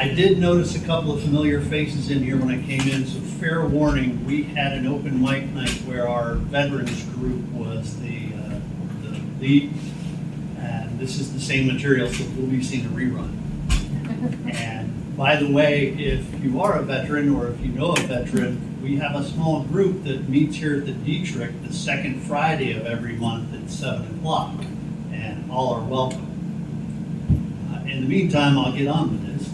I did notice a couple of familiar faces in here when I came in, so fair warning, we had an open mic night where our veterans group was the lead, and this is the same material, so we'll be seeing a rerun. And by the way, if you are a veteran or if you know a veteran, we have a small group that meets here at the Dietrich the second Friday of every month at 7 o'clock, and all are welcome. In the meantime, I'll get on with this.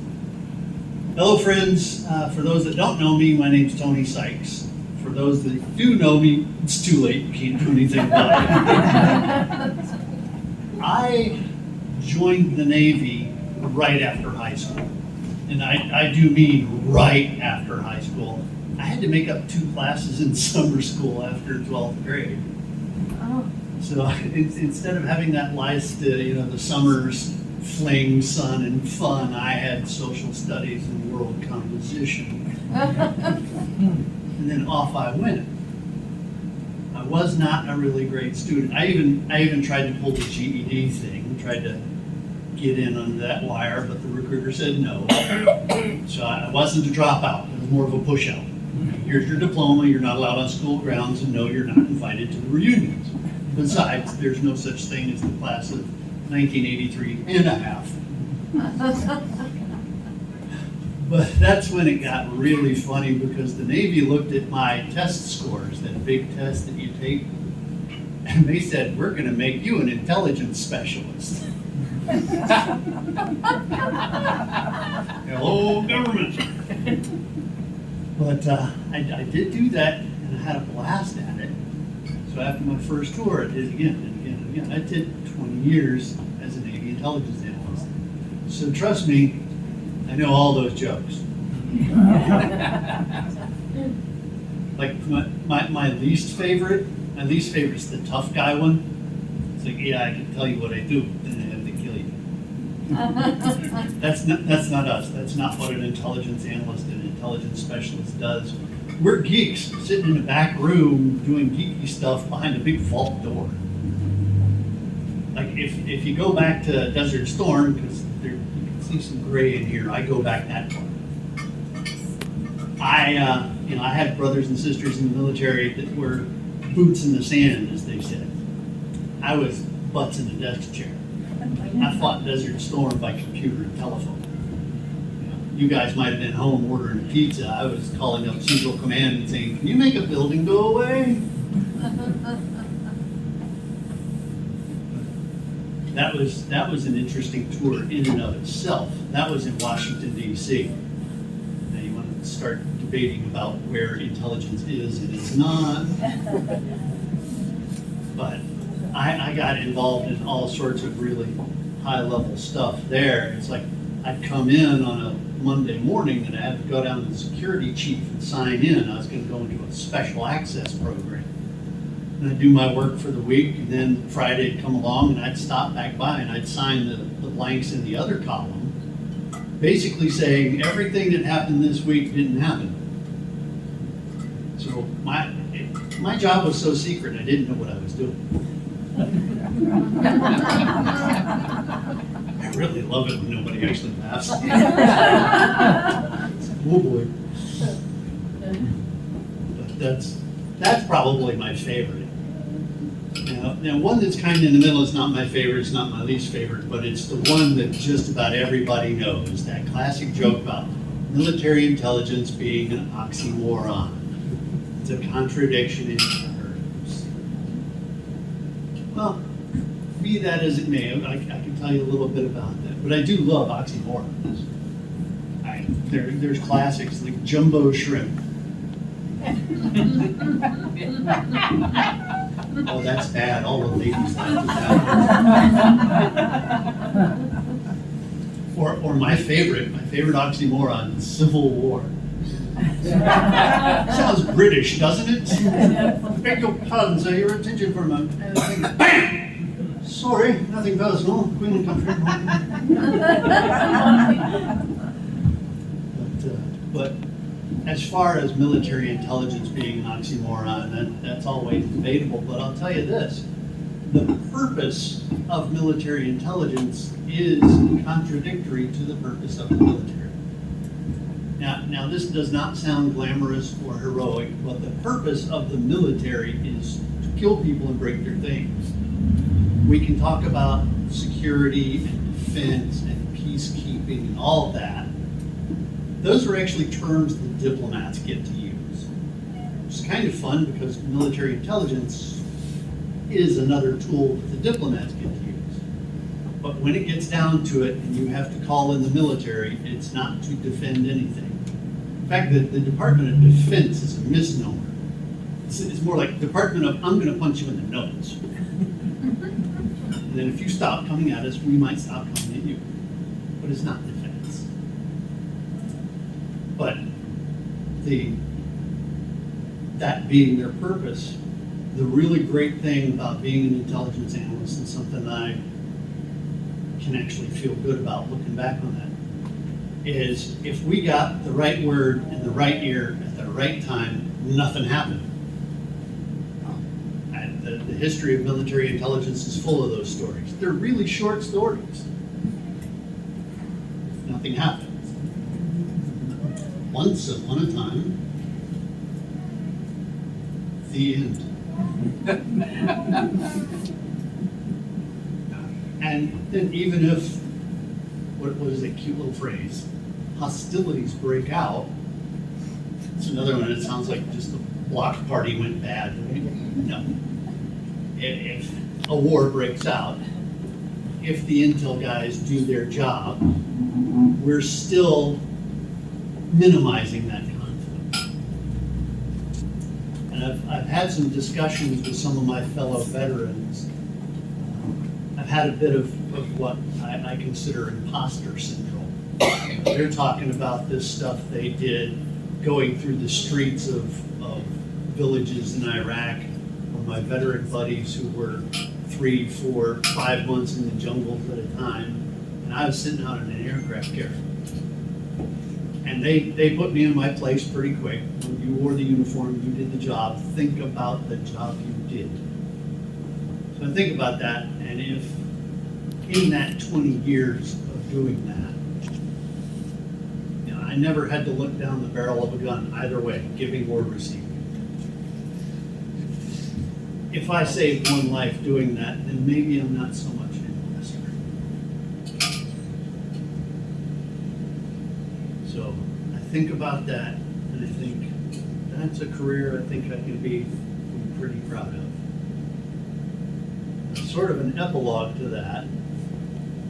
Hello, friends. For those that don't know me, my name's Tony Sykes. For those that do know me, it's too late. You can't do anything about it. I joined the Navy right after high school. And I do mean right after high school. I had to make up 2 classes in summer school after 12th grade. Oh. So instead of having that last, the summer's fling, sun, and fun, I had social studies and world composition. And then off I went. I was not a really great student. I even tried to pull the GED thing, tried to get in under that wire, but the recruiter said no. So I wasn't a dropout, it was more of a push out. Here's your diploma, you're not allowed on school grounds, and no, you're not invited to the reunions. Besides, there's no such thing as the class of 1983 and a half. But that's when it got really funny, because the Navy looked at my test scores, that big test that you take, and they said, we're gonna make you an intelligence specialist. Hello, government. But I did do that, and I had a blast at it. So after my first tour, I did it again and again and again. I did 20 years as a Navy intelligence analyst. So trust me, I know all those jokes. Like my least favorite is the tough guy one. It's like, yeah, I can tell you what I do, then I have to kill you. That's not us. That's not what an intelligence analyst and intelligence specialist does. We're geeks sitting in the back room doing geeky stuff behind a big vault door. Like if you go back to Desert Storm, because you can see some gray in here, I go back that far. I had brothers and sisters in the military that were boots in the sand, as they said. I was butts in the desk chair. I fought Desert Storm by computer and telephone. You guys might have been home ordering a pizza. I was calling up Central Command and saying, can you make a building go away? That was an interesting tour in and of itself. That was in Washington, D.C. Now you want to start debating about where intelligence is and is not. But I got involved in all sorts of really high-level stuff there. It's like I'd come in on a Monday morning and I had to go down to the security chief and sign in. I was going to go into a special access program. And I'd do my work for the week, and then Friday'd come along and I'd stop back by and I'd sign the blanks in the other column, basically saying everything that happened this week didn't happen. So my job was so secret I didn't know what I was doing. I really love it when nobody actually laughs. Oh boy. But that's probably my favorite. Now one that's kind of in the middle is not my favorite, it's not my least favorite, but it's the one that just about everybody knows. That classic joke about military intelligence being an oxymoron. It's a contradiction in terms. Well, be that as it may, I can tell you a little bit about that. But I do love oxymorons. There's classics like jumbo shrimp. Oh, that's bad. All the ladies laugh at that. Or my favorite oxymoron, Civil War. Sounds British, doesn't it? I beg your pardon, sir. Your attention for a moment. Bam! Sorry, nothing personal. Queen and country. But as far as military intelligence being an oxymoron, that's always debatable. But I'll tell you this. The purpose of military intelligence is contradictory to the purpose of the military. Now, this does not sound glamorous or heroic, but the purpose of the military is to kill people and break their things. We can talk about security and defense and peacekeeping and all of that. Those are actually terms that diplomats get to use. It's kind of fun because military intelligence is another tool that the diplomats get to use. But when it gets down to it and you have to call in the military, it's not to defend anything. In fact, the Department of Defense is a misnomer. It's more like Department of, I'm gonna punch you in the nose. And then if you stop coming at us, we might stop coming at you. But it's not defense. But that being their purpose, the really great thing about being an intelligence analyst and something I can actually feel good about looking back on that is if we got the right word in the right ear at the right time, nothing happened. And the history of military intelligence is full of those stories. They're really short stories. Nothing happens. Once upon a time, the end. And then even if, what is a cute little phrase, hostilities break out, it's another one that sounds like just the block party went bad. Right? No. If a war breaks out, if the intel guys do their job, we're still minimizing that conflict. And I've had some discussions with some of my fellow veterans. I've had a bit of what I consider imposter syndrome. They're talking about this stuff they did going through the streets of villages in Iraq, or my veteran buddies who were 3, 4, 5 months in the jungles at a time, and I was sitting out in an aircraft carrier. And they put me in my place pretty quick. When you wore the uniform, you did the job. Think about the job you did. So I think about that, and if in that 20 years of doing that, you know, I never had to look down the barrel of a gun either way, giving or receiving. If I saved one life doing that, then maybe I'm not so much an investor. So I think about that, and I think that's a career I think I can be pretty proud of. Sort of an epilogue to that.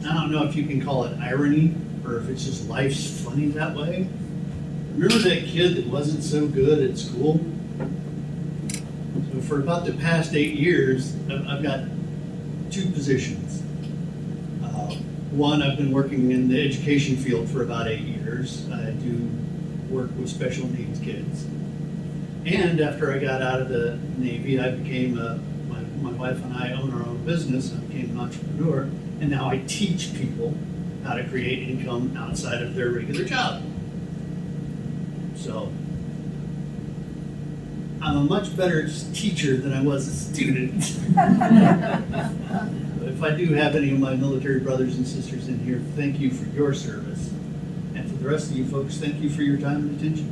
I don't know if you can call it irony or if it's just life's funny that way. Remember that kid that wasn't so good at school? So for about the past 8 years, I've got 2 positions. One, I've been working in the education field for about 8 years. I do work with special needs kids. And after I got out of the Navy, I became my wife and I own our own business. I became an entrepreneur, and now I teach people how to create income outside of their regular job. So I'm a much better teacher than I was a student. If I do have any of my military brothers and sisters in here, thank you for your service. And for the rest of you folks, thank you for your time and attention.